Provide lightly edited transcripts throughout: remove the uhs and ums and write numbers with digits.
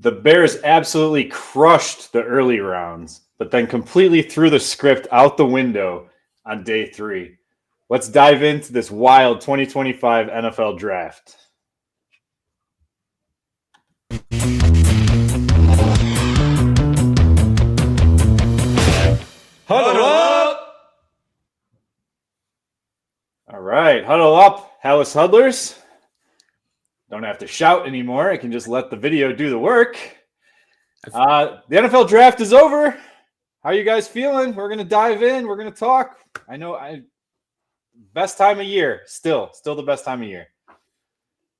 The Bears absolutely crushed the early rounds, but then completely threw the script out the window on day 3. Let's dive into this wild 2025 NFL draft. Huddle up! All right, huddle up, Hallis Huddlers. Don't have to shout anymore. I can just let the video do the work. The NFL draft is over. How are you guys feeling? We're going to dive in. We're going to talk. Best time of year. Still the best time of year.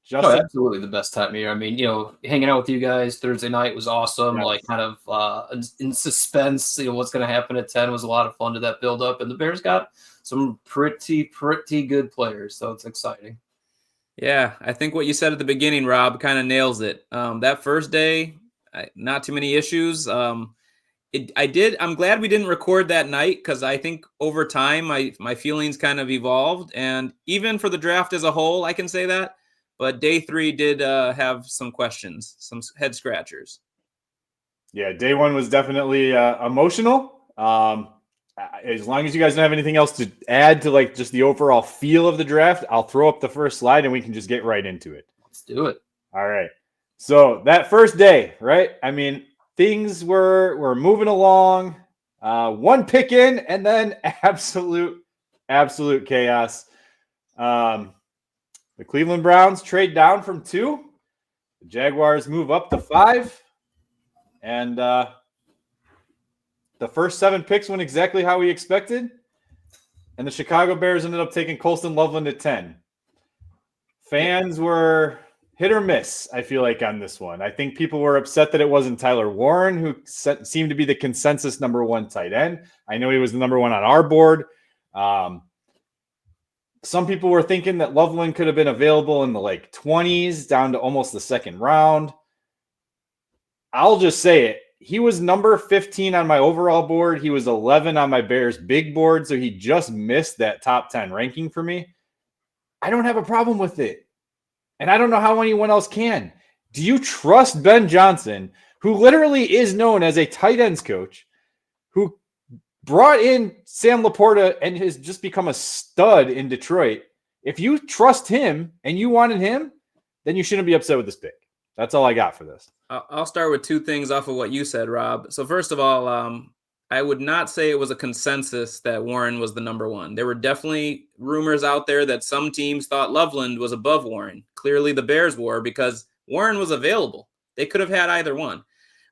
Justin? Oh, absolutely the best time of year. I mean, hanging out with you guys Thursday night was awesome. Yes. Like kind of in suspense, what's going to happen at 10 was a lot of fun to that build up. And the Bears got some pretty good players. So it's exciting. Yeah, I think what you said at the beginning, Rob, kind of nails it. That first day, not too many issues. I'm glad we didn't record that night because I think over time my feelings kind of evolved. And even for the draft as a whole, I can say that. But day 3 did have some questions, some head scratchers. Yeah, day 1 was definitely emotional. As long as you guys don't have anything else to add to like just the overall feel of the draft, I'll throw up the first slide and we can just get right into it. Let's do it. All right. So that first day, right? I mean, things were moving along. 1 pick in and then absolute chaos. The Cleveland Browns trade down from 2. The Jaguars move up to 5. And the first 7 picks went exactly how we expected. And the Chicago Bears ended up taking Colston Loveland at 10. Fans were hit or miss, I feel like, on this one. I think people were upset that it wasn't Tyler Warren, who seemed to be the consensus number 1 tight end. I know he was the number 1 on our board. Some people were thinking that Loveland could have been available in the 20s down to almost the 2nd round. I'll just say it. He was number 15 on my overall board. He was 11 on my Bears big board, so he just missed that top 10 ranking for me. I don't have a problem with it. And I don't know how anyone else can. Do you trust Ben Johnson, who literally is known as a tight ends coach, who brought in Sam Laporta and has just become a stud in Detroit? If you trust him and you wanted him, then you shouldn't be upset with this pick. That's all I got for this. I'll start with 2 things off of what you said, Rob. So first of all, I would not say it was a consensus that Warren was the number 1. There were definitely rumors out there that some teams thought Loveland was above Warren. Clearly the Bears were because Warren was available. They could have had either one.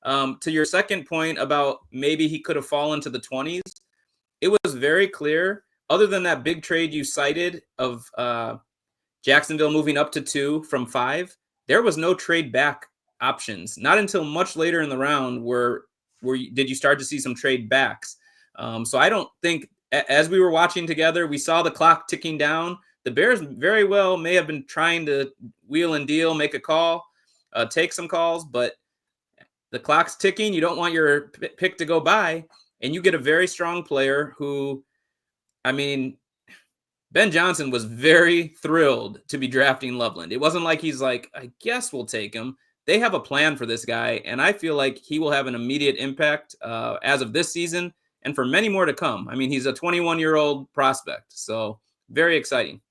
To your second point about maybe he could have fallen to the 20s, it was very clear, other than that big trade you cited of Jacksonville moving up to 2 from 5, there was no trade back options. Not until much later in the round did you start to see some trade backs. So I don't think, as we were watching together, we saw the clock ticking down. The Bears very well may have been trying to wheel and deal, make a call, take some calls, but the clock's ticking. You don't want your pick to go by, and you get a very strong player who, I mean, Ben Johnson was very thrilled to be drafting Loveland. It wasn't like he's like, I guess we'll take him. They have a plan for this guy, and I feel like he will have an immediate impact as of this season and for many more to come. I mean, he's a 21-year-old prospect, so very exciting.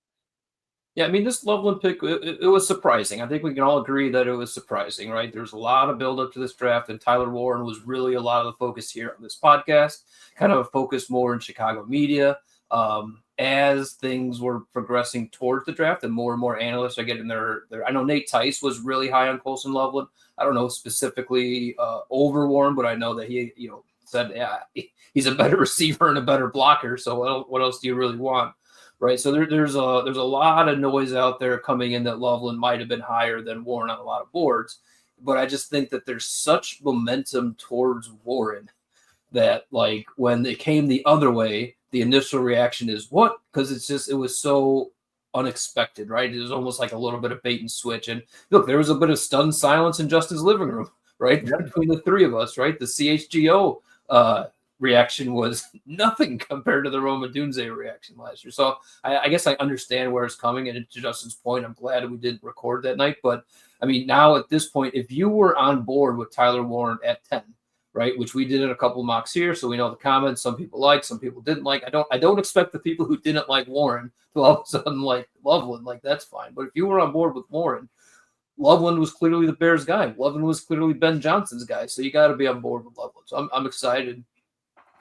Yeah, I mean, this Loveland pick, it was surprising. I think we can all agree that it was surprising, right? There's a lot of build-up to this draft, and Tyler Warren was really a lot of the focus here on this podcast, kind of a focus more in Chicago media. As things were progressing towards the draft and more analysts are getting their I know Nate Tice was really high on Colston Loveland. I don't know specifically over Warren, but I know that he said he's a better receiver and a better blocker. So what else do you really want, right? So there's a lot of noise out there coming in that Loveland might have been higher than Warren on a lot of boards, but I just think that there's such momentum towards Warren that like when it came the other way, the initial reaction is what? Because it was so unexpected, right? It was almost like a little bit of bait and switch. And look, there was a bit of stunned silence in Justin's living room, right? Yep. Between the 3 of us, right? The CHGO reaction was nothing compared to the Roma Dunze reaction last year. So I guess I understand where it's coming. And to Justin's point, I'm glad we didn't record that night. But I mean, now at this point, if you were on board with Tyler Warren at 10, right, which we did in a couple of mocks here, so we know the comments. Some people like, some people didn't like. I don't expect the people who didn't like Warren to all of a sudden like Loveland. Like, that's fine. But if you were on board with Warren, Loveland was clearly the Bears' guy. Loveland was clearly Ben Johnson's guy. So you got to be on board with Loveland. So I'm excited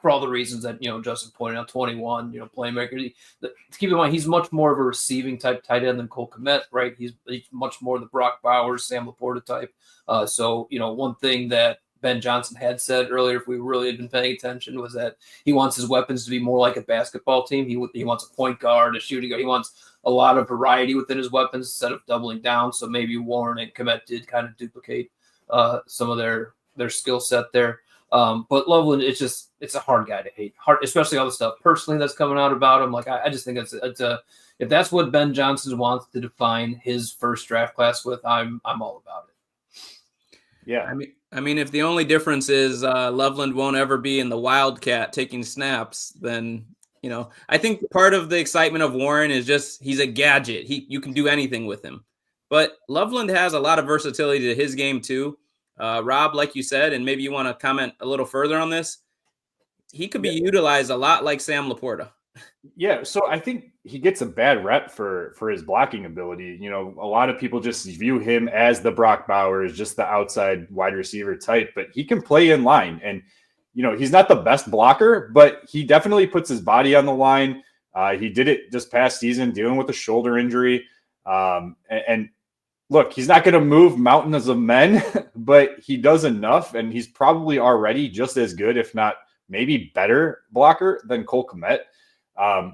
for all the reasons that, Justin pointed out. 21, playmaker. Keep in mind, he's much more of a receiving type tight end than Cole Kmet, right? He's much more the Brock Bowers, Sam Laporta type. So one thing that Ben Johnson had said earlier, if we really had been paying attention, was that he wants his weapons to be more like a basketball team. He wants a point guard, a shooting guard. He wants a lot of variety within his weapons instead of doubling down. So maybe Warren and Kmet did kind of duplicate some of their skill set there. But Loveland, it's a hard guy to hate, especially all the stuff personally that's coming out about him. Like, I just think if that's what Ben Johnson wants to define his first draft class with, I'm all about it. Yeah. I mean, if the only difference is Loveland won't ever be in the Wildcat taking snaps, then, I think part of the excitement of Warren is just he's a gadget. You can do anything with him. But Loveland has a lot of versatility to his game too. Rob, like you said, and maybe you want to comment a little further on this, he could be utilized a lot like Sam Laporta. Yeah, so I think he gets a bad rep for his blocking ability. A lot of people just view him as the Brock Bowers, just the outside wide receiver type, but he can play in line. And, he's not the best blocker, but he definitely puts his body on the line. He did it this past season dealing with a shoulder injury. And look, he's not going to move mountains of men, but he does enough, and he's probably already just as good, if not maybe better blocker than Cole Kmet.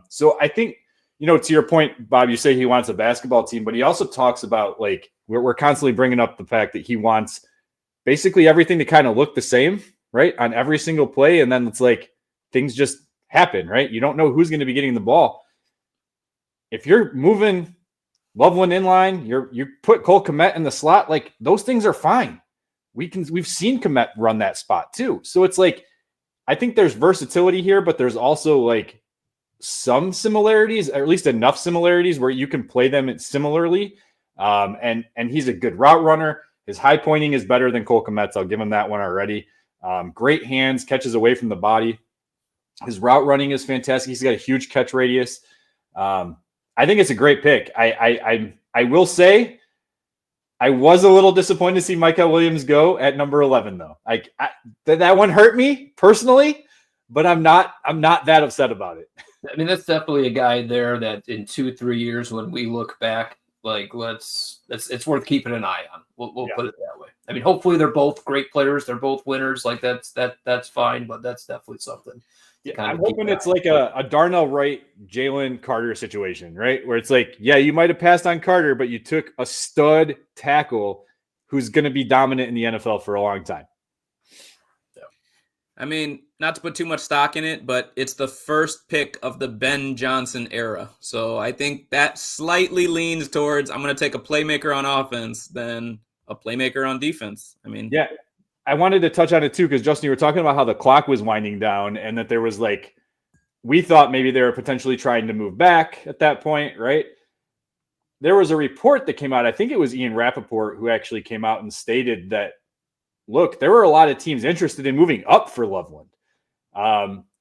So I think, to your point, Bob, you say he wants a basketball team, but he also talks about, like, we're constantly bringing up the fact that he wants basically everything to kind of look the same, right, on every single play. And then it's like things just happen, right? You don't know who's going to be getting the ball. If you're moving Loveland in line, you put Cole Kmet in the slot, like, those things are fine. We've seen Kmet run that spot too. So it's like, I think there's versatility here, but there's also like some similarities, or at least enough similarities where you can play them similarly. And he's a good route runner. His high pointing is better than Cole Kmet's. I'll give him that one already. Great hands, catches away from the body. His route running is fantastic. He's got a huge catch radius. I think it's a great pick. I will say I was a little disappointed to see Micah Williams go at number 11, though. That one hurt me personally, but I'm not that upset about it. I mean, that's definitely a guy there that in 2-3 years, when we look back, like, it's worth keeping an eye on. We'll put it that way. I mean, hopefully they're both great players. They're both winners. Like, that's fine, but that's definitely something. Yeah, I'm hoping it's like a Darnell Wright, Jalen Carter situation, right? Where it's like, yeah, you might have passed on Carter, but you took a stud tackle who's going to be dominant in the NFL for a long time. Yeah. I mean, not to put too much stock in it, but it's the first pick of the Ben Johnson era. So I think that slightly leans towards, I'm going to take a playmaker on offense than a playmaker on defense. I mean, yeah. I wanted to touch on it too, because Justin, you were talking about how the clock was winding down and that there was like, we thought maybe they were potentially trying to move back at that point, right? There was a report that came out. I think it was Ian Rappaport who actually came out and stated that, look, there were a lot of teams interested in moving up for Loveland.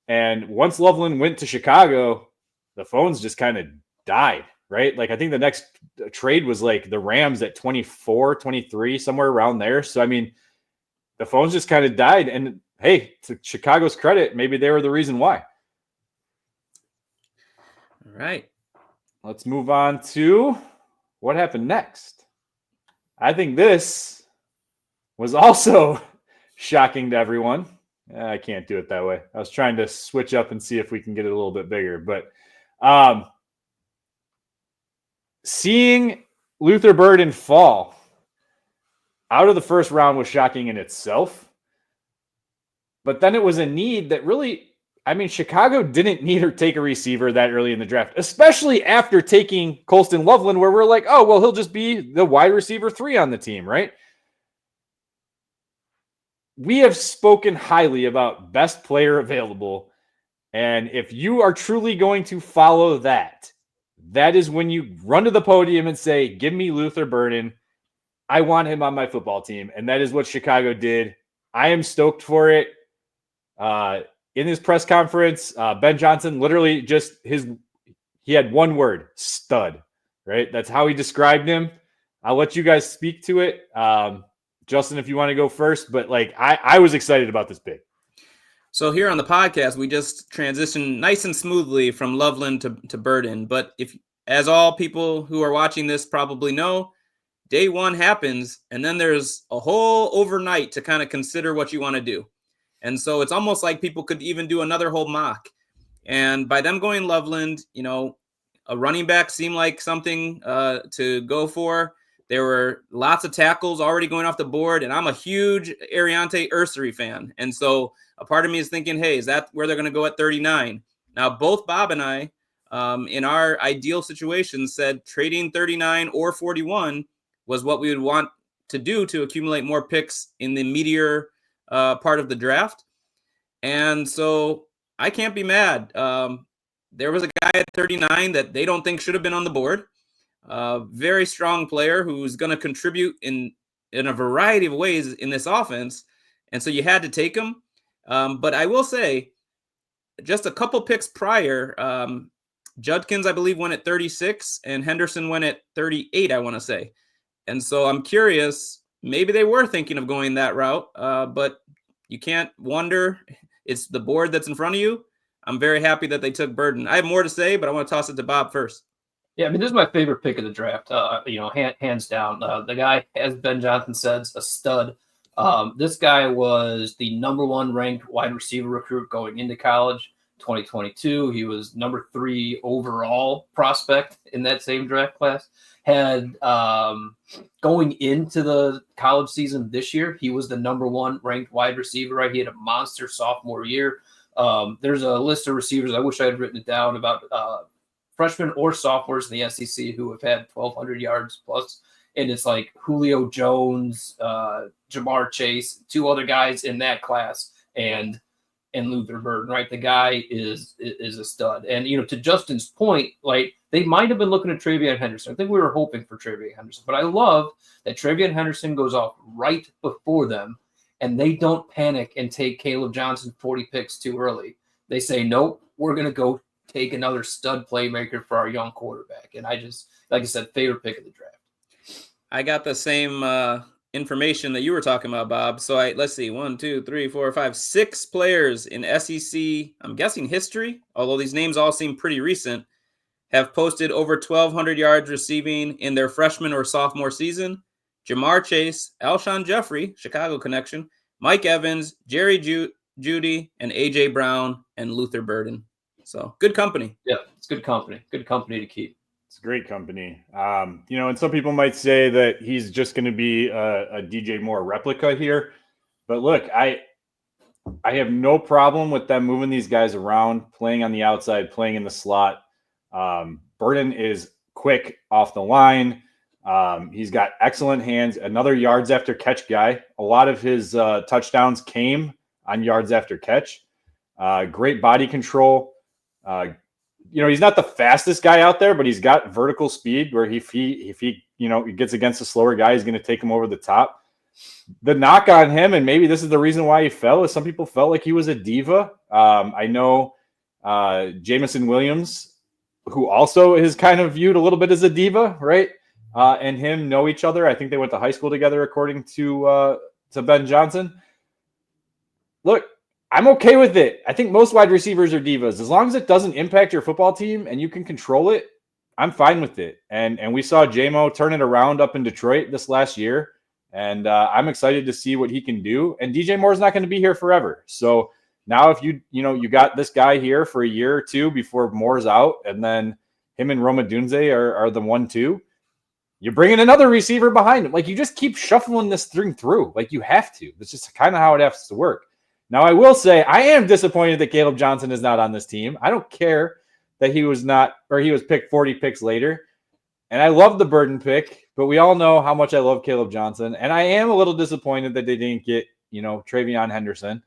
And once Loveland went to Chicago, the phones just kind of died, right? Like, I think the next trade was like the Rams at 24, 23, somewhere around there. So, I mean, the phones just kind of died. And hey, to Chicago's credit, maybe they were the reason why. All right. Let's move on to what happened next. I think this was also shocking to everyone. I can't do it that way. I was trying to switch up and see if we can get it a little bit bigger. But seeing Luther Burden fall out of the first round was shocking in itself. But then it was a need that really, I mean, Chicago didn't need or take a receiver that early in the draft, especially after taking Colston Loveland, where we're like, oh, well, he'll just be the wide receiver 3 on the team, right? We have spoken highly about best player available. And if you are truly going to follow that, that is when you run to the podium and say, give me Luther Burden. I want him on my football team, and that is what Chicago did. I am stoked for it. In his press conference, Ben Johnson literally he had one word, stud, right? That's how he described him. I'll let you guys speak to it. Justin, if you want to go first, but like I was excited about this pick. So here on the podcast, we just transitioned nice and smoothly from Loveland to Burden. But as all people who are watching this probably know, day one happens, and then there's a whole overnight to kind of consider what you want to do. And so it's almost like people could even do another whole mock. And by them going Loveland, a running back seemed like something to go for. There were lots of tackles already going off the board, and I'm a huge Ariante Ursary fan. And so a part of me is thinking, hey, is that where they're going to go at 39? Now, both Bob and I, in our ideal situation, said trading 39 or 41 was what we would want to do to accumulate more picks in the meteor part of the draft. And so I can't be mad. There was a guy at 39 that they don't think should have been on the board. Very strong player who's going to contribute in a variety of ways in this offense. And so you had to take him. But I will say, just a couple picks prior, Judkins, I believe, went at 36 and Henderson went at 38, I want to say. And so I'm curious, maybe they were thinking of going that route, but you can't wonder. It's the board that's in front of you. I'm very happy that they took Burden. I have more to say, but I want to toss it to Bob first. Yeah, I mean, this is my favorite pick of the draft, hands down. The guy, as Ben Johnson says, a stud. This guy was the number one ranked wide receiver recruit going into college, 2022. He was number 3 overall prospect in that same draft class. Had going into the college season this year, he was the number 1 ranked wide receiver, right? He had a monster sophomore year. There's a list of receivers. I wish I had written it down about freshmen or sophomores in the SEC who have had 1,200 yards plus. And it's like Julio Jones, Jamar Chase, 2 other guys in that class, and Luther Burden, right? The guy is a stud. And, to Justin's point, like, they might have been looking at TreVeyon Henderson. I think we were hoping for TreVeyon Henderson. But I love that TreVeyon Henderson goes off right before them, and they don't panic and take Caleb Johnson 40 picks too early. They say, nope, we're going to go take another stud playmaker for our young quarterback. And I just, like I said, favorite pick of the draft. I got the same information that you were talking about, Bob. So let's see, 1, 2, 3, 4, 5, 6 players in SEC, I'm guessing history, although these names all seem pretty recent, have posted over 1,200 yards receiving in their freshman or sophomore season. Jamar Chase, Alshon Jeffrey, Chicago connection, Mike Evans, Jerry Jeudy, and A.J. Brown, and Luther Burden. So good company. Yeah, it's good company. Good company to keep. It's great company. And some people might say that he's just going to be a DJ Moore replica here. But look, I have no problem with them moving these guys around, playing on the outside, playing in the slot. Burden is quick off the line. He's got excellent hands, another yards after catch guy. A lot of his touchdowns came on yards after catch. Great body control. He's not the fastest guy out there, but he's got vertical speed where if he gets against a slower guy, he's going to take him over the top. The knock on him, and maybe this is the reason why he fell, is some people felt like he was a diva. I know Jamison Williams, who also is kind of viewed a little bit as a diva, right? And him know each other. I think they went to high school together, according to Ben Johnson. Look, I'm okay with it. I think most wide receivers are divas. As long as it doesn't impact your football team and you can control it, I'm fine with it. And we saw J-Mo turn it around up in Detroit this last year. And I'm excited to see what he can do. And DJ Moore's not going to be here forever. So now if you got this guy here for a year or two before Moore's out, and then him and Roma Dunze are the 1-2, you bring in another receiver behind him. Like, you just keep shuffling this thing through. Like, you have to. That's just kind of how it has to work. Now, I will say I am disappointed that Caleb Johnson is not on this team. I don't care that he was picked 40 picks later. And I love the Burden pick, but we all know how much I love Caleb Johnson. And I am a little disappointed that they didn't get, TreVeyon Henderson.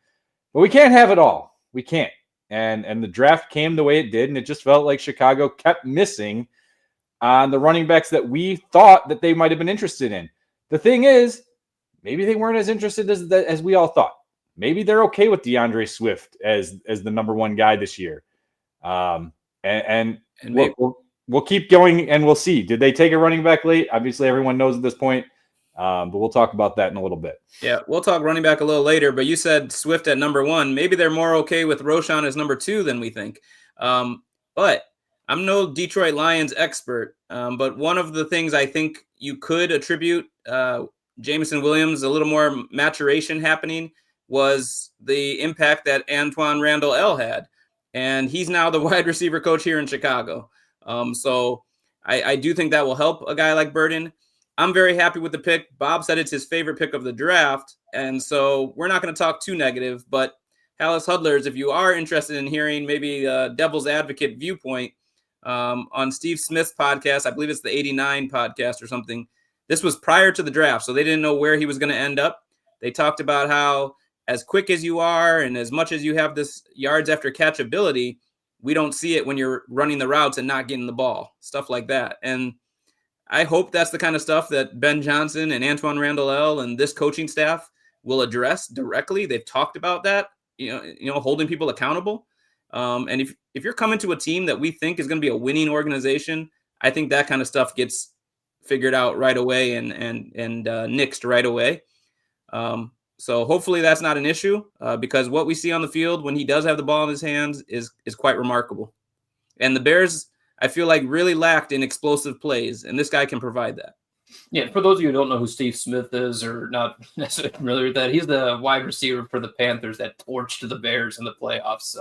But we can't have it all. We can't. And the draft came the way it did, and it just felt like Chicago kept missing on the running backs that we thought that they might have been interested in. The thing is, maybe they weren't as interested as we all thought. Maybe they're okay with DeAndre Swift as the number one guy this year. And we'll keep going and we'll see. Did they take a running back late? Obviously, everyone knows at this point. But we'll talk about that in a little bit. Yeah, we'll talk running back a little later, but you said Swift at number 1. Maybe they're more okay with Roschon as number 2 than we think. But I'm no Detroit Lions expert, but one of the things I think you could attribute Jameson Williams, a little more maturation happening, was the impact that Antoine Randall L had. And he's now the wide receiver coach here in Chicago. So I do think that will help a guy like Burden. I'm very happy with the pick. Bob said it's his favorite pick of the draft. And so we're not going to talk too negative, but Hallis Huddlers, if you are interested in hearing maybe a devil's advocate viewpoint on Steve Smith's podcast, I believe it's the 89 podcast or something. This was prior to the draft, so they didn't know where he was going to end up. They talked about how as quick as you are and as much as you have this yards after catch ability, we don't see it when you're running the routes and not getting the ball, stuff like that. And I hope that's the kind of stuff that Ben Johnson and Antoine Randall L and this coaching staff will address directly. They've talked about that, holding people accountable. And if you're coming to a team that we think is going to be a winning organization, I think that kind of stuff gets figured out right away and nixed right away. So hopefully that's not an issue because what we see on the field when he does have the ball in his hands is quite remarkable. And the Bears, I feel like, really lacked in explosive plays, and this guy can provide that. Yeah, for those of you who don't know who Steve Smith is or not necessarily familiar with that, he's the wide receiver for the Panthers that torched the Bears in the playoffs,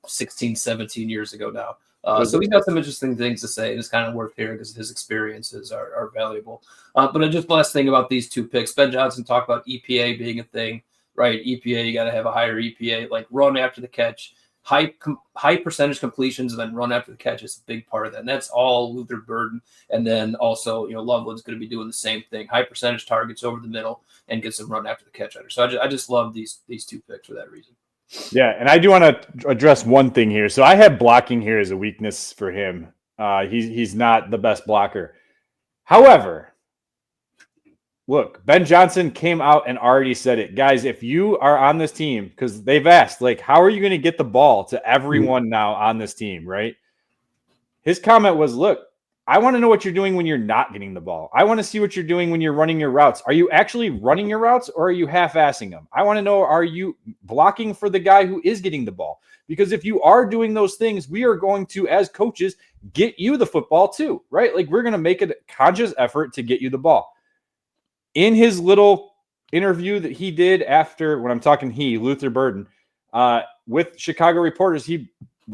16, 17 years ago now. So he's got some interesting things to say. It's kind of worth hearing because his experiences are valuable. But just last thing about these two picks, Ben Johnson talked about EPA being a thing, right? EPA, you got to have a higher EPA, like run after the catch. High percentage completions and then run after the catch is a big part of that. And that's all Luther Burden. And then also, Loveland's going to be doing the same thing. High percentage targets over the middle and get some run after the catch. So I just love these two picks for that reason. Yeah, and I do want to address one thing here. So I have blocking here as a weakness for him. He's not the best blocker. However, look, Ben Johnson came out and already said it. Guys, if you are on this team, because they've asked, how are you going to get the ball to everyone now on this team, right? His comment was, look, I want to know what you're doing when you're not getting the ball. I want to see what you're doing when you're running your routes. Are you actually running your routes or are you half-assing them? I want to know, are you blocking for the guy who is getting the ball? Because if you are doing those things, we are going to, as coaches, get you the football too, right? We're going to make a conscious effort to get you the ball. In his little interview that he did after, when I'm talking Luther Burden, with Chicago reporters,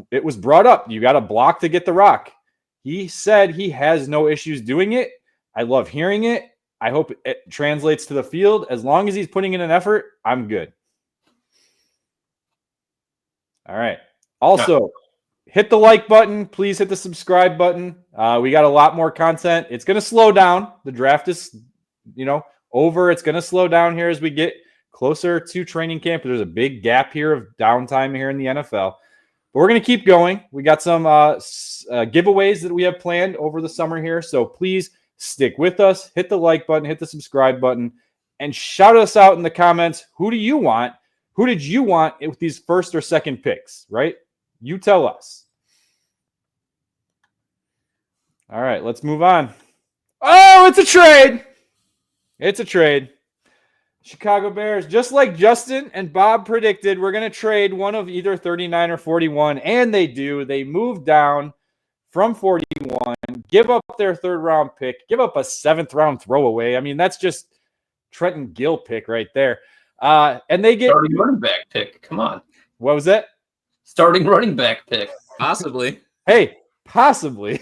it was brought up, you got to block to get the rock. He said he has no issues doing it. I love hearing it. I hope it translates to the field. As long as he's putting in an effort, I'm good. All right. Also, hit the like button. Please hit the subscribe button. We got a lot more content. It's going to slow down. The draft is, over. It's going to slow down here as we get closer to training camp. There's a big gap here of downtime here in the NFL. But we're going to keep going. We got some giveaways that we have planned over the summer here. So please stick with us. Hit the like button. Hit the subscribe button. And shout us out in the comments. Who do you want? Who did you want with these first or second picks, right? You tell us. All right, let's move on. Oh, it's a trade. It's a trade. Chicago Bears, just like Justin and Bob predicted, we're going to trade one of either 39 or 41, and they do. They move down from 41, give up their third-round pick, give up a seventh-round throwaway. I mean, that's just Trenton Gill pick right there. And they get starting running back pick. Come on. What was that? Starting running back pick. Possibly. Hey, possibly.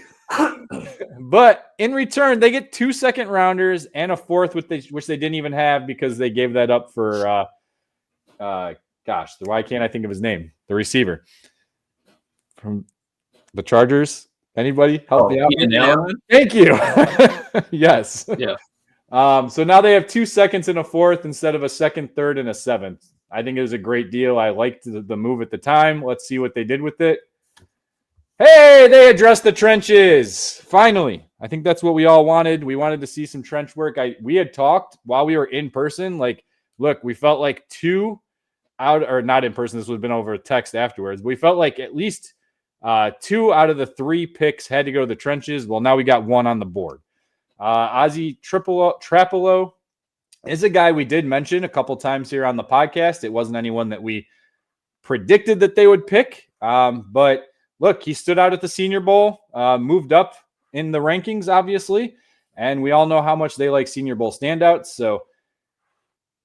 But in return, they get 2 second-rounders and a fourth, which they didn't even have because they gave that up for, why can't I think of his name? The receiver from the Chargers. Anybody help me out? Thank you. Yes. Yeah. So now they have 2 seconds and a fourth instead of a second, third, and a seventh. I think it was a great deal. I liked the move at the time. Let's see what they did with it. Hey, they addressed the trenches. Finally. I think that's what we all wanted. We wanted to see some trench work. We had talked while we were in person. Like, look, we felt like two out, or not in person. This would have been over text afterwards. We felt like at least two out of the three picks had to go to the trenches. Well, now we got one on the board. Ozzy Trapilo is a guy we did mention a couple times here on the podcast. It wasn't anyone that we predicted that they would pick. But look, he stood out at the Senior Bowl, moved up in the rankings, obviously. And we all know how much they like Senior Bowl standouts. So,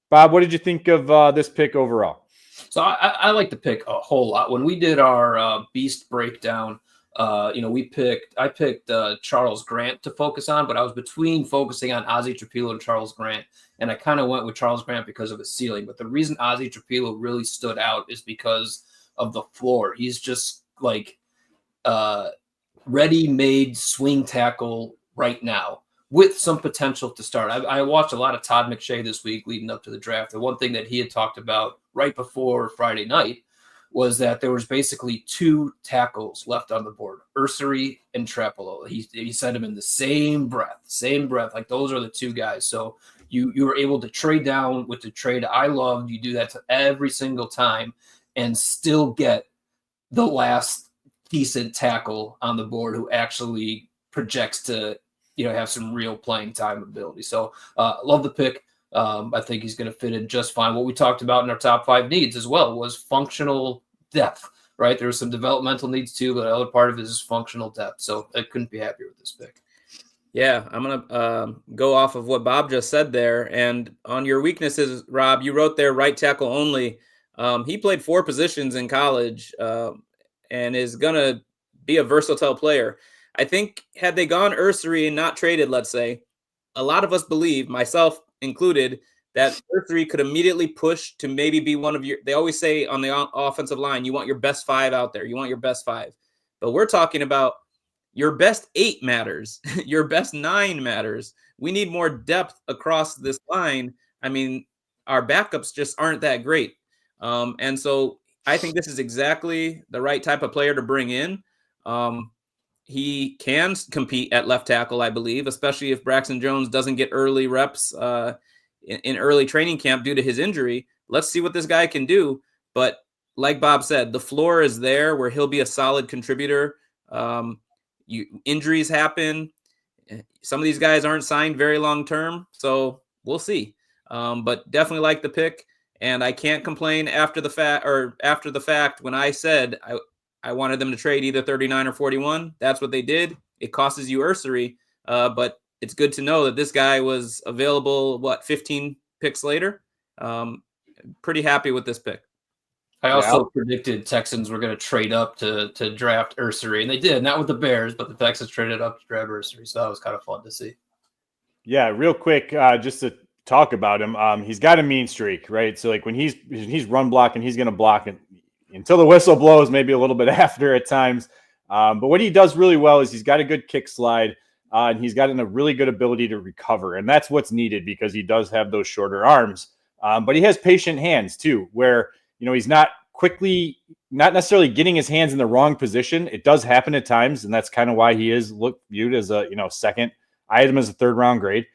Bob, what did you think of this pick overall? So I like the pick a whole lot. When we did our beast breakdown, I picked Charles Grant to focus on, but I was between focusing on Ozzy Trapilo and Charles Grant, and I kind of went with Charles Grant because of his ceiling. But the reason Ozzy Trapilo really stood out is because of the floor. He's just like ready-made swing tackle right now, with some potential to start. I watched a lot of Todd McShay this week leading up to the draft. The one thing that he had talked about right before Friday night was that there was basically two tackles left on the board, Ursery and Trapilo. He said them in the same breath, like those are the two guys. So you were able to trade down with the trade I loved. You do that to every single time and still get the last decent tackle on the board who actually projects to have some real playing time ability. So love the pick. I think he's going to fit in just fine. What we talked about in our top 5 needs as well was functional depth, right? There was some developmental needs too, but the other part of it is functional depth. So I couldn't be happier with this pick. Yeah, I'm going to go off of what Bob just said there. And on your weaknesses, Rob, you wrote there right tackle only. He played 4 positions in college and is going to be a versatile player. I think had they gone Ursery and not traded, let's say, a lot of us believe, myself included, that Ursery could immediately push to maybe be one of your, they always say on the offensive line, you want your best 5 out there. You want your best 5. But we're talking about your best 8 matters. Your best 9 matters. We need more depth across this line. I mean, our backups just aren't that great. And so I think this is exactly the right type of player to bring in. He can compete at left tackle, I believe, especially if Braxton Jones doesn't get early reps in early training camp due to his injury. Let's see what this guy can do. But like Bob said, the floor is there where he'll be a solid contributor. Injuries happen. Some of these guys aren't signed very long term, so we'll see. But definitely like the pick, and I can't complain after the fact when I said I wanted them to trade either 39 or 41. That's what they did. It costs you Ursery, but it's good to know that this guy was available, 15 picks later? Pretty happy with this pick. I also predicted Texans were going to trade up to draft Ursery, and they did. Not with the Bears, but the Texans traded up to draft Ursery, so that was kind of fun to see. Yeah, real quick, just to talk about him, he's got a mean streak, right? So like when he's run blocking, he's going to block it until the whistle blows, maybe a little bit after at times. But what he does really well is he's got a good kick slide, and he's got a really good ability to recover. And that's what's needed because he does have those shorter arms. But he has patient hands too, where, he's not necessarily getting his hands in the wrong position. It does happen at times, and that's kind of why he is viewed as a, second. I had him as a 3rd round grade.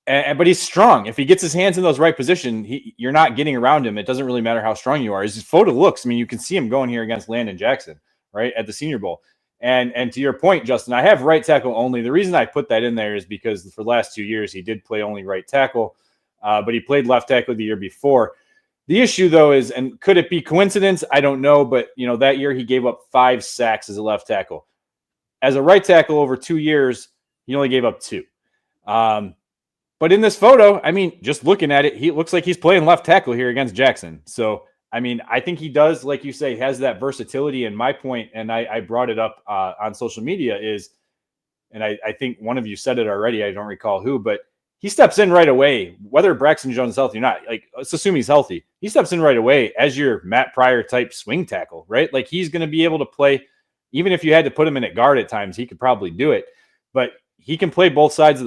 But he's strong. If he gets his hands in those right position, you're not getting around him. It doesn't really matter how strong you are. His photo looks, you can see him going here against Landon Jackson, right, at the Senior Bowl. And to your point, Justin, I have right tackle only. The reason I put that in there is because for the last 2 years, he did play only right tackle, but he played left tackle the year before. The issue, though, is, and could it be coincidence? I don't know, but, that year he gave up 5 sacks as a left tackle. As a right tackle over 2 years, he only gave up 2. But in this photo, just looking at it, he looks like he's playing left tackle here against Jackson. So, I think he does, like you say, has that versatility. And my point, and I brought it up on social media is, and I think one of you said it already, I don't recall who, but he steps in right away, whether Braxton Jones is healthy or not. Like, let's assume he's healthy. He steps in right away as your Matt Pryor type swing tackle, right? Like, he's going to be able to play, even if you had to put him in at guard at times, he could probably do it. But he can play both sides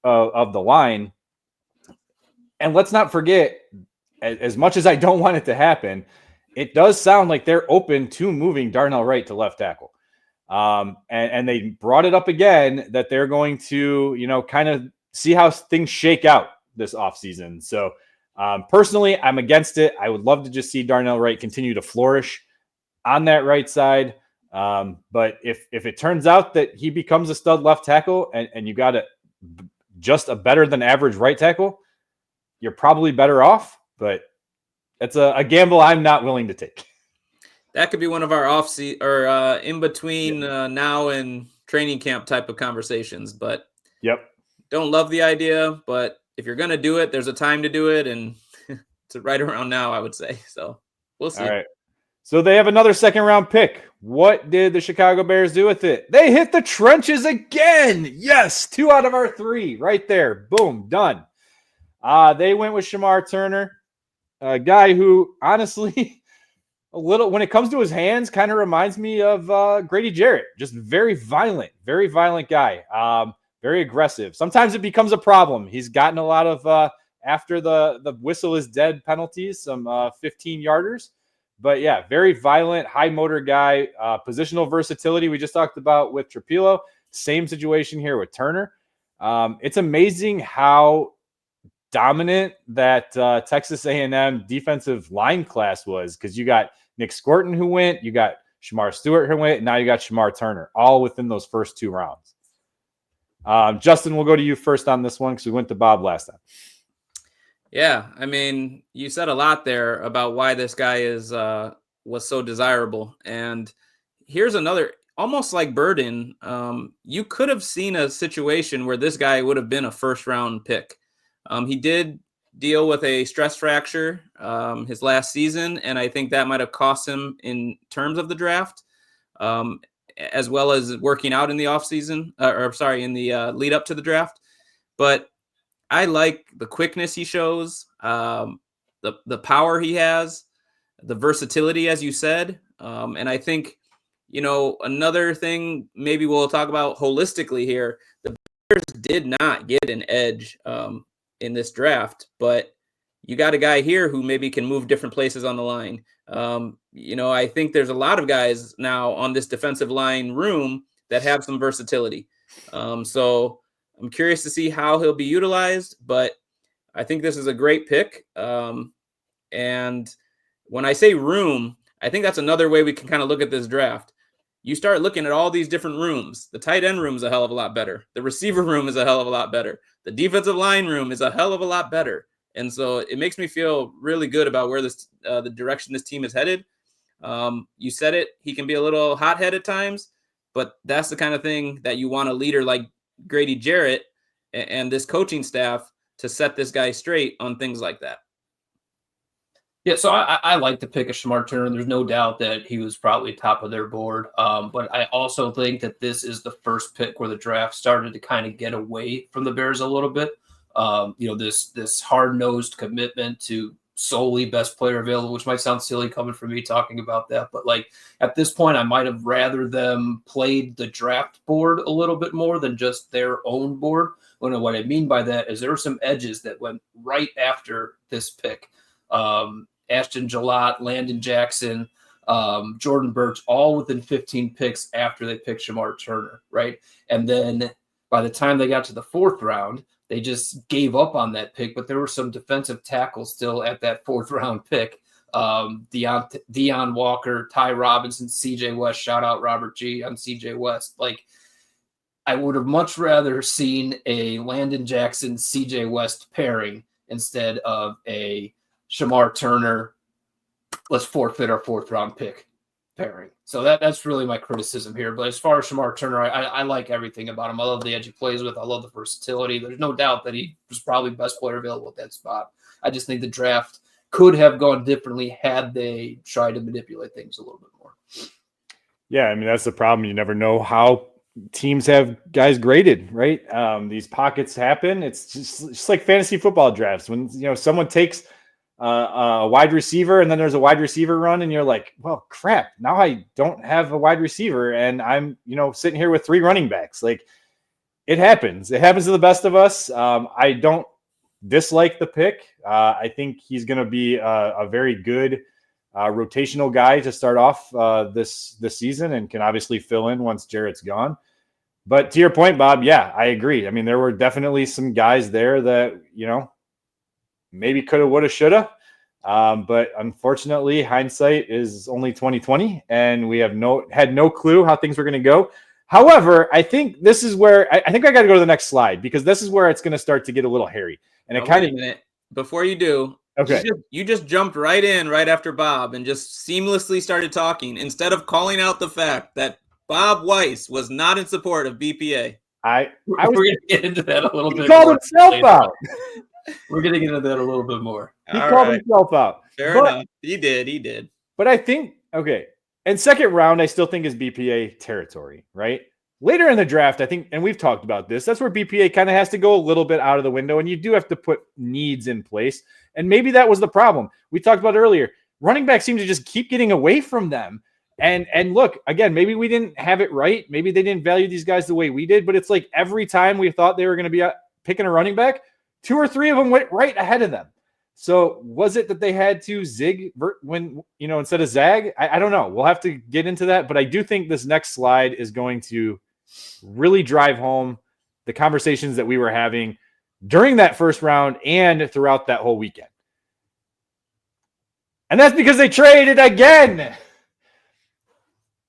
of the line. And let's not forget, as much as I don't want it to happen, it does sound like they're open to moving Darnell Wright to left tackle. And they brought it up again that they're going to, kind of see how things shake out this offseason. So personally, I'm against it. I would love to just see Darnell Wright continue to flourish on that right side. But if it turns out that he becomes a stud left tackle and you got just a better than average right tackle, you're probably better off. But it's a gamble I'm not willing to take. That could be one of our in between now and training camp type of conversations. But don't love the idea. But if you're going to do it, there's a time to do it. And it's right around now, I would say. So we'll see. All right. So they have another second round pick. What did the Chicago Bears do with it? They hit the trenches again. Yes, 2 out of our 3 right there. Boom, done. They went with Shemar Turner, a guy who honestly, when it comes to his hands, kind of reminds me of Grady Jarrett. Just very violent guy. Very aggressive. Sometimes it becomes a problem. He's gotten a lot of after the whistle is dead penalties, some 15-yarders. But yeah, very violent, high motor guy. Positional versatility we just talked about with Trapilo. Same situation here with Turner. It's amazing how dominant that Texas A&M defensive line class was, because you got Nick Scorton who went, you got Shamar Stewart who went, and now you got Shemar Turner, all within those first 2 rounds. Justin, we'll go to you first on this one because we went to Bob last time. Yeah, I mean, you said a lot there about why this guy was so desirable. And here's another, almost like Burden, you could have seen a situation where this guy would have been a first-round pick. He did deal with a stress fracture his last season, and I think that might have cost him in terms of the draft, as well as working out in the offseason, in the lead up to the draft. But I like the quickness he shows, the power he has, the versatility, as you said. And I think, another thing maybe we'll talk about holistically here, the Bears did not get an edge in this draft, but you got a guy here who maybe can move different places on the line. I think there's a lot of guys now on this defensive line room that have some versatility. So I'm curious to see how he'll be utilized, but I think this is a great pick. And when I say room, I think that's another way we can kind of look at this draft. You start looking at all these different rooms. The tight end room is a hell of a lot better. The receiver room is a hell of a lot better. The defensive line room is a hell of a lot better. And so it makes me feel really good about where the direction this team is headed. You said it, he can be a little hothead at times, but that's the kind of thing that you want a leader like Grady Jarrett and this coaching staff to set this guy straight on things like that. Yeah, so I like the pick of Shemar Turner. There's no doubt that he was probably top of their board. But I also think that this is the first pick where the draft started to kind of get away from the Bears a little bit. This hard-nosed commitment to solely best player available, which might sound silly coming from me talking about that. But like at this point, I might have rather them played the draft board a little bit more than just their own board. What I mean by that is there were some edges that went right after this pick. Ashton Gillott, Landon Jackson, Jordan Birch, all within 15 picks after they picked Shemar Turner, right? And then by the time they got to the 4th round, they just gave up on that pick, but there were some defensive tackles still at that 4th round pick. Deion Walker, Ty Robinson, CJ West, shout out Robert G on CJ West. Like, I would have much rather seen a Landon Jackson, CJ West pairing instead of a Shemar Turner, let's forfeit our 4th round pick pairing. So that's really my criticism here. But as far as Shemar Turner, I like everything about him. I love the edge he plays with. I love the versatility. There's no doubt that he was probably the best player available at that spot. I just think the draft could have gone differently had they tried to manipulate things a little bit more. Yeah, I mean, that's the problem. You never know how teams have guys graded, right? These pockets happen. It's just like fantasy football drafts. When, someone takes a wide receiver and then there's a wide receiver run and you're like, well, crap, now I don't have a wide receiver and I'm, sitting here with 3 running backs. Like, it happens. It happens to the best of us. I don't dislike the pick. I think he's going to be a very good rotational guy to start off this season and can obviously fill in once Jarrett's gone. But to your point, Bob, yeah, I agree. I mean, there were definitely some guys there that, maybe coulda, woulda, shoulda. But unfortunately, hindsight is only 2020, and we had no clue how things were going to go. However, I think this is where I think I got to go to the next slide, because this is where it's going to start to get a little hairy. And it kind of, wait a minute. Before you do, okay, you just jumped right in right after Bob and just seamlessly started talking instead of calling out the fact that Bob Weiss was not in support of BPA. We're going to get into that a little bit. He called himself out. We're going to get into that a little bit more. He called himself out. Fair enough. He did. But I think, okay, and second round, I still think is BPA territory, right? Later in the draft, I think, and we've talked about this, that's where BPA kind of has to go a little bit out of the window, and you do have to put needs in place. And maybe that was the problem. We talked about earlier. Running backs seem to just keep getting away from them. And look, again, maybe we didn't have it right. Maybe they didn't value these guys the way we did, but it's like every time we thought they were going to be picking a running back, 2 or 3 of them went right ahead of them. So was it that they had to zig when, instead of zag? I don't know. We'll have to get into that. But I do think this next slide is going to really drive home the conversations that we were having during that first round and throughout that whole weekend. And that's because they traded again.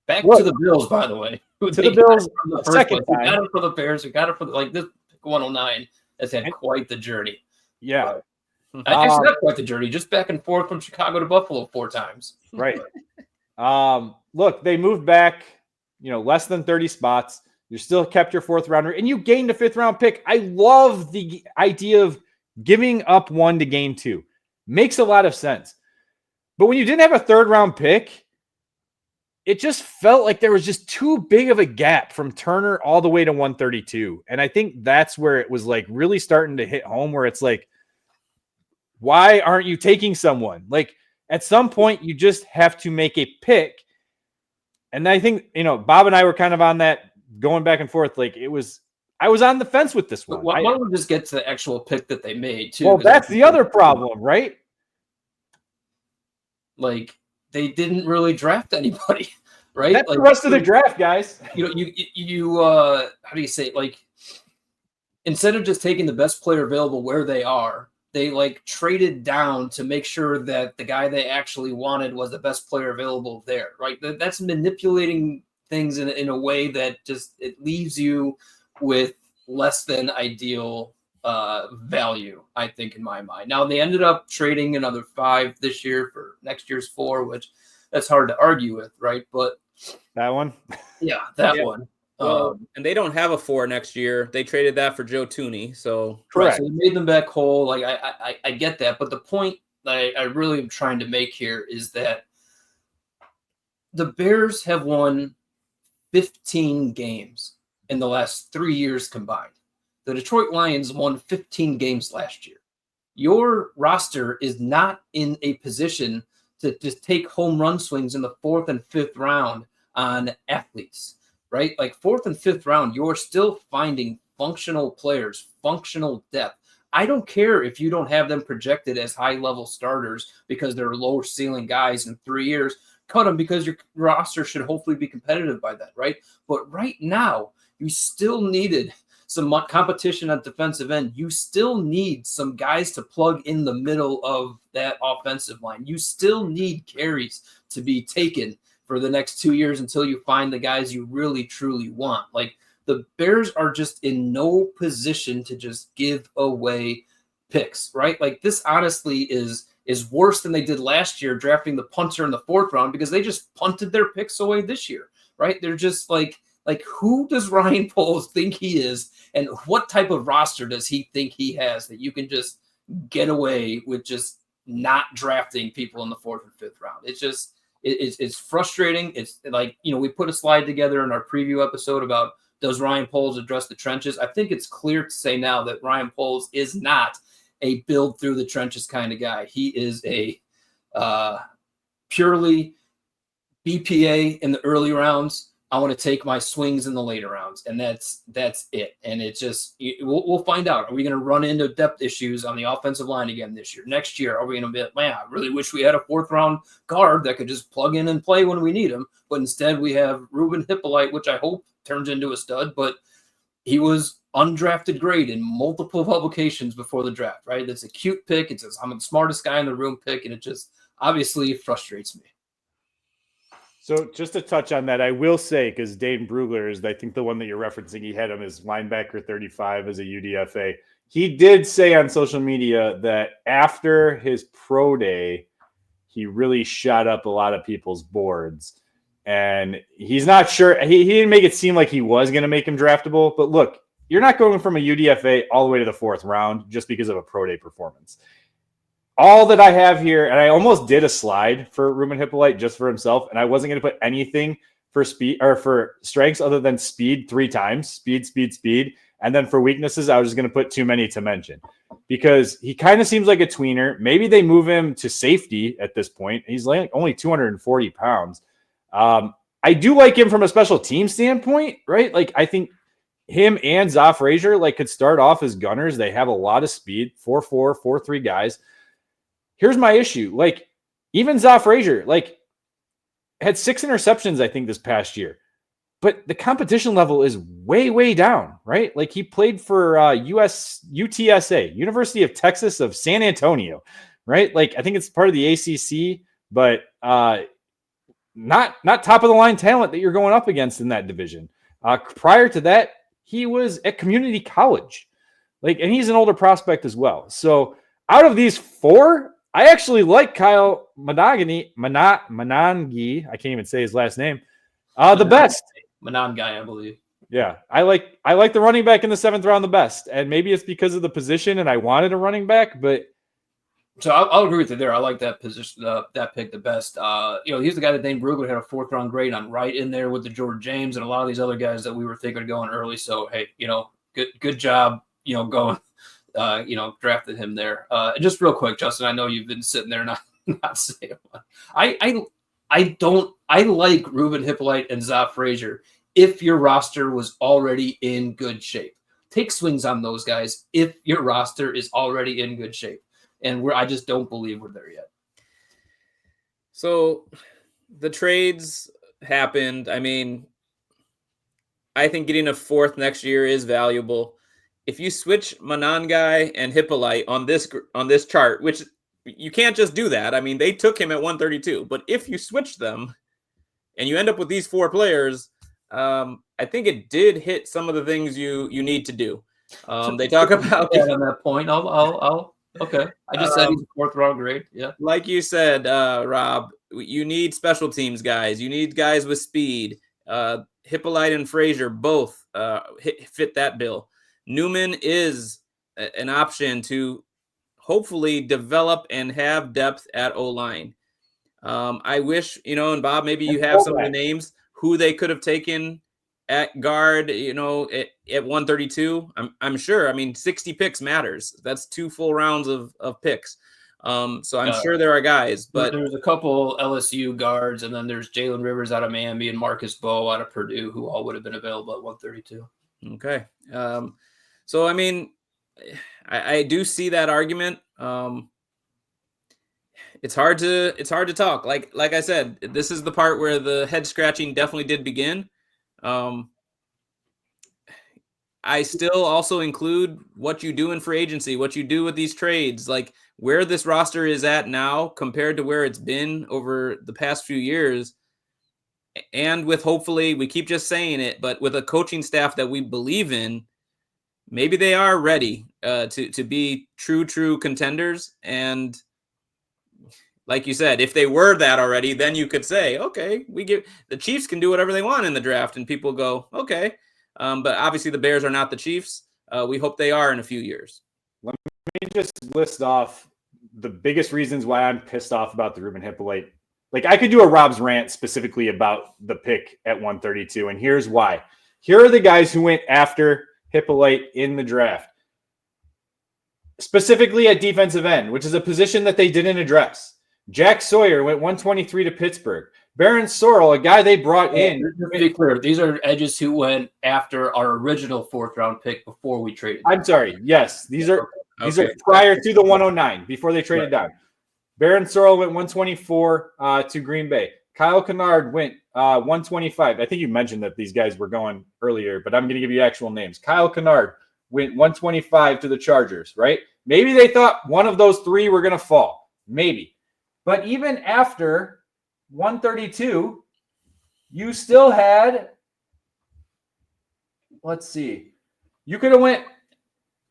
Back to the Bills, by the way. To the Bills the second time. We got it for the Bears. We got it for this pick 109 has had quite the journey. Yeah. I guess not quite the journey, just back and forth from Chicago to Buffalo 4 times. Right. Look, they moved back, less than 30 spots. You still kept your 4th rounder, and you gained a 5th round pick. I love the idea of giving up 1 to gain 2. Makes a lot of sense. But when you didn't have a 3rd round pick, it just felt like there was just too big of a gap from Turner all the way to 132. And I think that's where it was like really starting to hit home, where it's like, why aren't you taking someone? Like, at some point, you just have to make a pick. And I think, Bob and I were kind of on that going back and forth. Like, I was on the fence with this one. Why don't we just get to the actual pick that they made, too? Well, that's the other problem, right? Like, they didn't really draft anybody, right? That's the rest of the draft, guys. You how do you say it? Like, instead of just taking the best player available where they are, they traded down to make sure that the guy they actually wanted was the best player available there, right? That's manipulating things in a way that just it leaves you with less than ideal value, I think, in my mind. Now, they ended up trading another 5 this year for next year's 4, which that's hard to argue with, right? But that one, yeah, that one. Well, and they don't have a 4 next year. They traded that for Joe Tooney. So correct. Right, so they made them back whole. Like I get that, but the point that I really am trying to make here is that the Bears have won 15 games in the last 3 years combined. The Detroit Lions won 15 games last year. Your roster is not in a position to just take home run swings in the 4th and 5th round on athletes, right? Like 4th and 5th round, you're still finding functional players, functional depth. I don't care if you don't have them projected as high-level starters because they're lower ceiling guys in 3 years. Cut them, because your roster should hopefully be competitive by that, right? But right now, you still needed some competition at defensive end. You still need some guys to plug in the middle of that offensive line. You still need carries to be taken for the next 2 years until you find the guys you really, truly want. Like, the Bears are just in no position to just give away picks, right? Like, this honestly is worse than they did last year, drafting the punter in the 4th round, because they just punted their picks away this year, right? They're just like who does Ryan Poles think he is, and what type of roster does he think he has that you can just get away with just not drafting people in the 4th and 5th round? It's just it's frustrating. It's like, we put a slide together in our preview episode about, does Ryan Poles address the trenches? I think it's clear to say now that Ryan Poles is not a build through the trenches kind of guy. He is a purely BPA in the early rounds, I want to take my swings in the later rounds, and that's it. And it's just we'll find out. Are we going to run into depth issues on the offensive line again this year? Next year, are we going to be, man, I really wish we had a 4th round guard that could just plug in and play when we need him. But instead, we have Ruben Hippolyte, which I hope turns into a stud. But he was undrafted grade in multiple publications before the draft, right? That's a cute pick. It says I'm the smartest guy in the room pick, and it just obviously frustrates me. So just to touch on that, I will say, because Dane Brugler is, I think, the one that you're referencing, he had him as linebacker 35 as a UDFA. He did say on social media that after his pro day, he really shot up a lot of people's boards. And he's not sure. He didn't make it seem like he was going to make him draftable. But look, you're not going from a UDFA all the way to the 4th round just because of a pro day performance. All that I have here, and I almost did a slide for Ruben Hippolyte just for himself, and I wasn't going to put anything for speed or for strengths other than speed 3 times, speed. And then for weaknesses, I was just going to put too many to mention because he kind of seems like a tweener. Maybe they move him to safety at this point. He's like only 240 pounds. I do like him from a special team standpoint, right? Like I think him and Frazier could start off as gunners. They have a lot of speed, 4'4", 4'3" guys. Here's my issue. Even Frazier, had 6 interceptions, I think, this past year. But the competition level is way, way down, right? He played for UTSA, University of Texas of San Antonio, right? I think it's part of the ACC, but not top of the line talent that you're going up against in that division. Prior to that, he was at community college, and he's an older prospect as well. So out of these 4, I actually like Kyle Manangi. I can't even say his last name. The best. Manangi, I believe. Yeah, I like the running back in the 7th round the best, and maybe it's because of the position, and I wanted a running back, but. So I'll agree with you there. I like that position, that pick the best. He's the guy that Dane Brugler had a 4th round grade on, right in there with the George James and a lot of these other guys that we were thinking of going early. So hey, good job, going. Drafted him there. And just real quick, Justin, I know you've been sitting there not saying one. I like Ruben Hippolyte and Frazier if your roster was already in good shape. Take swings on those guys if your roster is already in good shape. And I just don't believe we're there yet. So the trades happened. I mean, I think getting a 4th next year is valuable. If you switch Manangi and Hippolyte on this chart, which you can't just do that. I mean, they took him at 132, but if you switch them and you end up with these 4 players, I think it did hit some of the things you need to do. They talk about on that point. I'll okay. I just said he's a 4th round grade. Yeah. Like you said, Rob, you need special teams guys. You need guys with speed. Hippolyte and Frazier both fit that bill. Newman is an option to hopefully develop and have depth at O-line. I wish, and Bob, maybe you have some of the names who they could have taken at guard, at 132. I'm sure. I mean, 60 picks matters. That's 2 full rounds of picks. So I'm sure there are guys, but there's a couple LSU guards, and then there's Jalen Rivers out of Miami and Marcus Bowe out of Purdue, who all would have been available at 132. Okay. So, I mean, I do see that argument. It's hard to talk. Like I said, this is the part where the head scratching definitely did begin. I still also include what you do in free agency, what you do with these trades, like where this roster is at now compared to where it's been over the past few years. And with, hopefully, we keep just saying it, but with a coaching staff that we believe in, maybe they are ready to be true contenders. And like you said, if they were that already, then you could say, okay, the Chiefs can do whatever they want in the draft, and people go, okay. But obviously the Bears are not the Chiefs. We hope they are in a few years. Let me just list off the biggest reasons why I'm pissed off about the Ruben Hippolyte. I could do a Rob's rant specifically about the pick at 132, and here's why. Here are the guys who went after Hippolyte in the draft, specifically at defensive end, which is a position that they didn't address. Jack Sawyer went 123 to Pittsburgh. Baron Sorrell, a guy they brought in. To be clear, these are edges who went after our original 4th round pick before we traded. I'm sorry. Yes, these are prior to the 109, before they traded down. Baron Sorrell went 124 to Green Bay. Kyle Kennard went 125. I think you mentioned that these guys were going earlier, but I'm going to give you actual names. Kyle Kennard went 125 to the Chargers, right? Maybe they thought one of those 3 were going to fall. Maybe. But even after 132, you still had, let's see, you could have went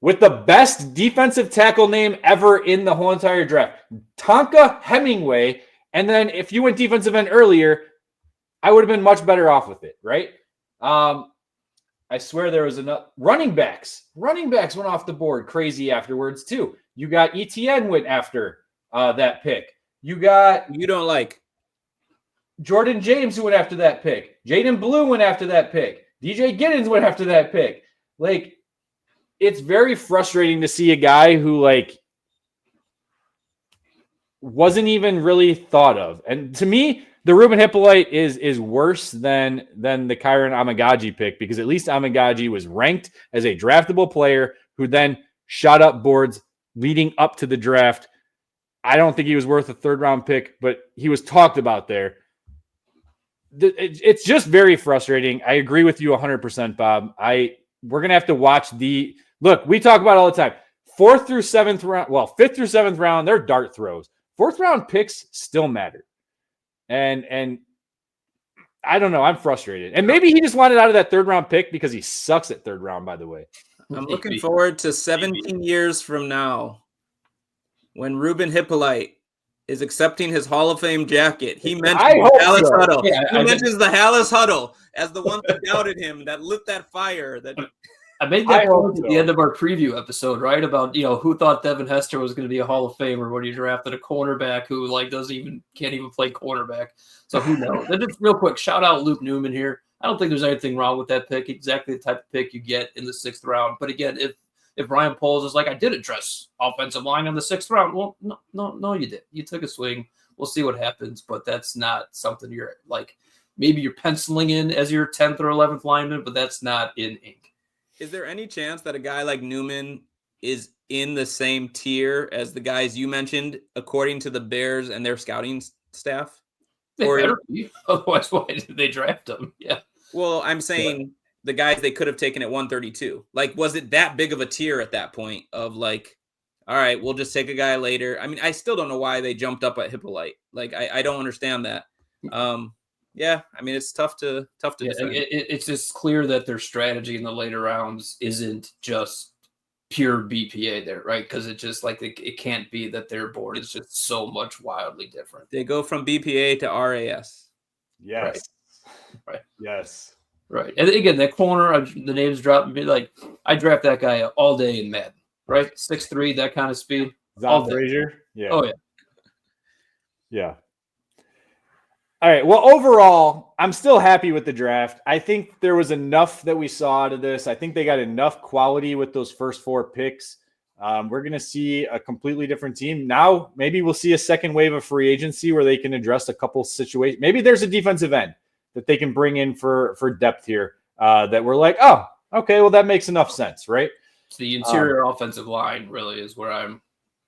with the best defensive tackle name ever in the whole entire draft, Tonka Hemingway. And then if you went defensive end earlier, I would have been much better off with it, right? I swear there was enough running backs. Running backs went off the board crazy afterwards too. You got ETN went after that pick. You don't like Jordan James who went after that pick. Jaden Blue went after that pick. DJ Giddens went after that pick. Like, it's very frustrating to see a guy who like wasn't even really thought of. And to me, the Ruben Hippolyte is worse than the Kyron Amagaji pick, because at least Amagaji was ranked as a draftable player who then shot up boards leading up to the draft. I don't think he was worth a 3rd round pick, but he was talked about there. It's just very frustrating. I agree with you 100%, Bob. We're going to have to watch look, we talk about it all the time. 4th through 7th round, 5th through 7th round, they're dart throws. 4th round picks still matter. And I don't know. I'm frustrated. And maybe he just wanted out of that 3rd round pick because he sucks at 3rd round, by the way. I'm looking forward to 17 years from now when Ruben Hippolyte is accepting his Hall of Fame jacket. He mentions the Hallis Huddle. Yeah, he mentions the Hallis Huddle as the one that doubted him, that lit that fire. I made that point at the end of our preview episode, right? About, who thought Devin Hester was going to be a Hall of Famer when he drafted a cornerback who can't even play cornerback. So who knows? Then just real quick, shout out Luke Newman here. I don't think there's anything wrong with that pick. Exactly the type of pick you get in the 6th round. But again, if Ryan Poles is like, I did address offensive line in the 6th round. Well, no, you did. You took a swing. We'll see what happens. But that's not something you're like, maybe you're penciling in as your 10th or 11th lineman, but that's not in ink. Is there any chance that a guy like Newman is in the same tier as the guys you mentioned, according to the Bears and their scouting staff? They better be. Otherwise, why did they draft him? Yeah. Well, I'm saying the guys they could have taken at 132. Like, was it that big of a tier at that point of like, all right, we'll just take a guy later? I mean, I still don't know why they jumped up at Hippolyte. Like, I don't understand that. Yeah, I mean, it's tough to defend. It's just clear that their strategy in the later rounds isn't just pure BPA there, right? Because it just it can't be that their board is just so much wildly different. They go from BPA to RAS. Yes. Right. Yes. Right. And again, that corner, the names drop me. Like, I draft that guy all day in Madden, right? 6'3", that kind of speed. Frazier? Yeah. Oh, yeah. Yeah. All right. Well, overall, I'm still happy with the draft. I think there was enough that we saw out of this. I think they got enough quality with those first 4 picks. We're going to see a completely different team. Now, maybe we'll see a second wave of free agency where they can address a couple situations. Maybe there's a defensive end that they can bring in for depth here that we're like, oh, okay, well, that makes enough sense, right? So the interior offensive line really is where I'm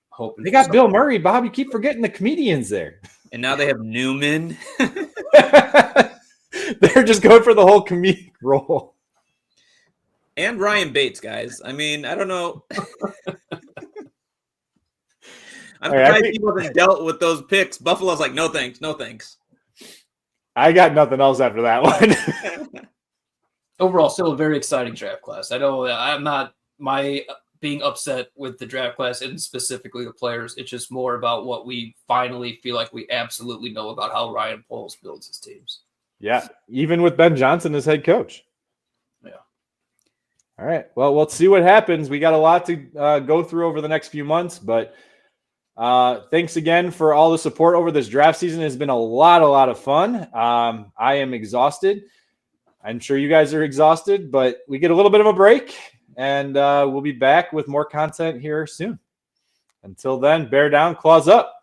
hoping. They got Bill Murray, Bob. You keep forgetting the comedians there. And now they have Newman. They're just going for the whole comedic role. And Ryan Bates, guys. I mean, I don't know. I'm surprised he wasn't dealt with those picks. Buffalo's like, no thanks, no thanks. I got nothing else after that one. Overall, still a very exciting draft class. I know I'm not being upset with the draft class and specifically the players. It's just more about what we finally feel like we absolutely know about how Ryan Poles builds his teams. Yeah, even with Ben Johnson as head coach. Yeah. All right. Well, let's see what happens. We got a lot to go through over the next few months, but thanks again for all the support over this draft season. It's been a lot of fun. I am exhausted. I'm sure you guys are exhausted, but we get a little bit of a break. And we'll be back with more content here soon. Until then, bear down, claws up.